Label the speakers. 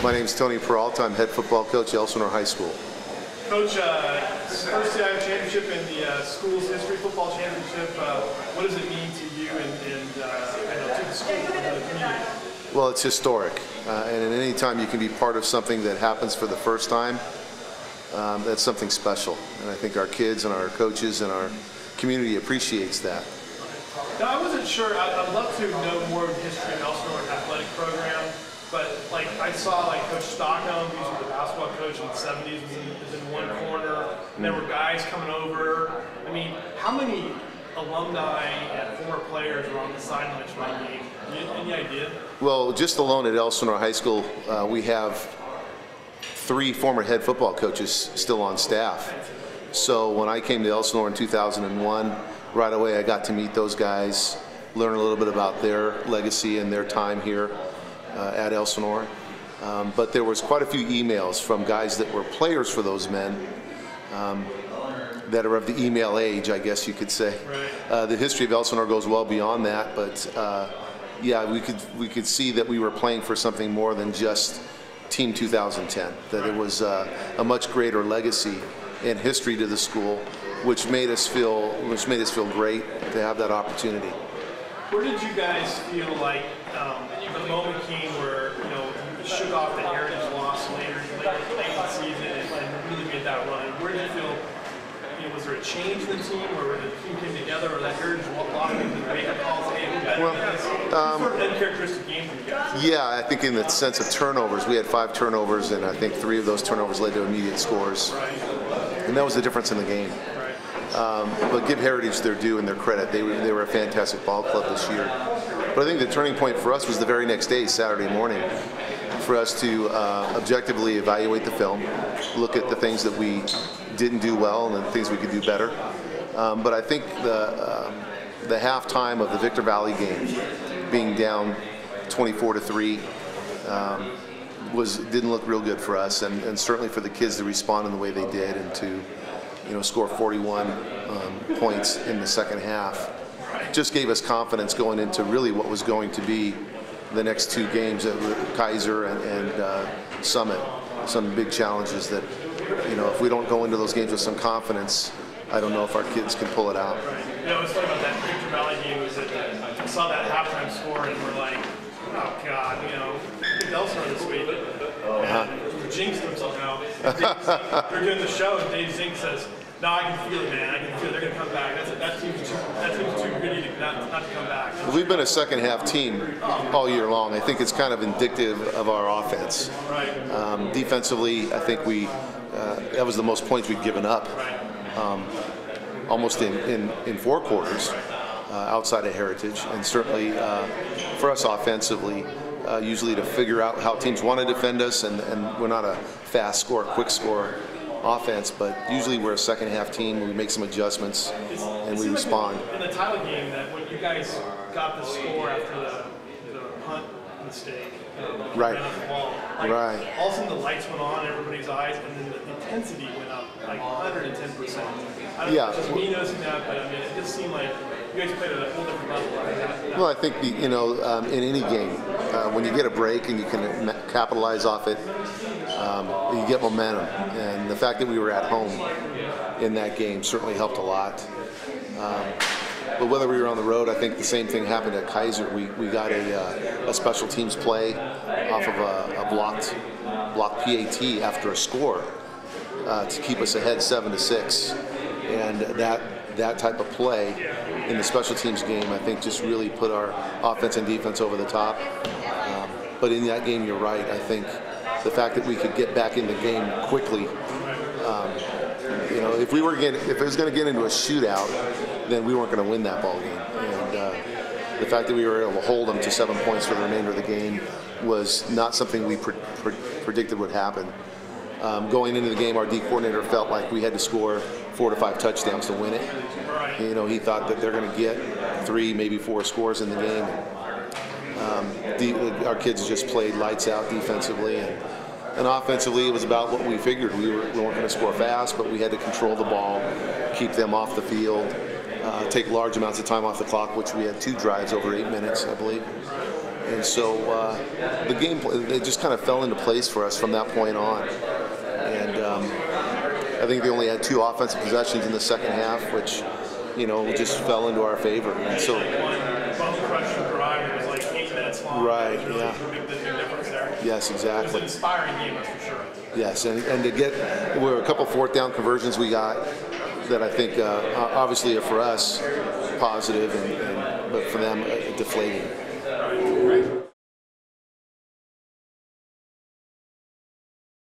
Speaker 1: My name is Tony Peralta. I'm head football coach at Elsinore High School.
Speaker 2: Coach, first CIO championship in the school's history, football championship. What does it mean to you and to the school and the community?
Speaker 1: Well, it's historic, and at any time you can be part of something that happens for the first time, that's something special. And I think our kids and our coaches and our community appreciates that.
Speaker 2: Now, I wasn't sure. I'd love to know more of the history of Elsinore's athletic program. But like I saw, like Coach Stockholm, who was the basketball coach in the '70s, was in one corner, and there were guys coming over. I mean, how many alumni and former players were on the sidelines for that game? Any idea?
Speaker 1: Well, just alone at Elsinore High School, we have 3 former head football coaches still on staff. So when I came to Elsinore in 2001, right away I got to meet those guys, learn a little bit about their legacy and their time here at Elsinore. But there was quite a few emails from guys that were players for those men that are of the email age, I guess you could say.
Speaker 2: Right.
Speaker 1: The history of Elsinore goes well beyond that, but yeah, we could see that we were playing for something more than just Team 2010. That it was a much greater legacy and history to the school, which made us feel great to have that opportunity.
Speaker 2: Where did you guys feel like the moment came where you shook off the heritage loss later in the season and really made that run? Where did you feel? Was there a change in the team, or when the team came together, or that heritage loss made the wake-up calls? Hey, we better sort of uncharacteristic game for you guys.
Speaker 1: Yeah, I think in the sense of turnovers, we had 5 turnovers, and I think 3 of those turnovers led to immediate scores, and that was the difference in the game. But give Heritage their due and their credit. They were a fantastic ball club this year. But I think the turning point for us was the very next day, Saturday morning, for us to objectively evaluate the film, look at the things that we didn't do well and the things we could do better. But I think the halftime of the Victor Valley game, being down 24-3, didn't look real good for us, and certainly for the kids to respond in the way they did and to score 41 points in the second half. Just gave us confidence going into really what was going to be the next 2 games at Kaiser and Summit. Some big challenges that, if we don't go into those games with some confidence, I don't know if our kids can pull it out.
Speaker 2: Right. What's funny about that Victor Valley game was that we saw that halftime score and we're like, oh God, Elsinore this week. And jinxed them somehow. They're doing the show and Dave Zink says, no, I can feel it, man. I can feel it. They're going to come back. That team's too gritty not to come back.
Speaker 1: Well, we've been a second half team all year long. I think it's kind of indicative of our offense.
Speaker 2: Right.
Speaker 1: Defensively, I think that was the most points we've given up, almost in 4 quarters outside of Heritage. And certainly for us offensively, usually to figure out how teams want to defend us, and we're not a fast score, quick score offense, but usually we're a second half team. We make some adjustments and we respond.
Speaker 2: In the Tyler game, that when you guys got the score after the punt mistake,
Speaker 1: right,
Speaker 2: ran off the ball,
Speaker 1: right,
Speaker 2: all of a sudden the lights went on in everybody's eyes, and then the intensity went up like 110%. I don't know if it's just me noticing that, but I mean, it just seemed like you guys played at a whole different level.
Speaker 1: Well, I think in any game, when you get a break and you can capitalize off it, you get momentum, and the fact that we were at home in that game certainly helped a lot. But whether we were on the road, I think the same thing happened at Kaiser. We got a special teams play off of a blocked PAT after a score to keep us ahead 7-6, and that type of play in the special teams game, I think, just really put our offense and defense over the top. But in that game, you're right. I think the fact that we could get back in the game quickly, if it was going to get into a shootout, then we weren't going to win that ball game. And the fact that we were able to hold them to 7 points for the remainder of the game was not something we predicted would happen. Going into the game, our D coordinator felt like we had to score 4 to 5 touchdowns to win it. He thought that they're going to get 3, maybe 4 scores in the game. Our kids just played lights out defensively, and offensively it was about what we figured. We weren't going to score fast, but we had to control the ball, keep them off the field, take large amounts of time off the clock, which we had 2 drives over 8 minutes, I believe. And so the game, it just kind of fell into place for us from that point on. And I think they only had 2 offensive possessions in the second half, which, just fell into our favor. And so,
Speaker 2: Bum crushing drive, it was like 8 minutes long.
Speaker 1: Right,
Speaker 2: Really
Speaker 1: yeah.
Speaker 2: Big difference there.
Speaker 1: Yes, exactly.
Speaker 2: It was an inspiring game, that's for sure.
Speaker 1: Yes, and to get, there were a couple 4th down conversions we got that I think obviously are for us positive, but for them deflating.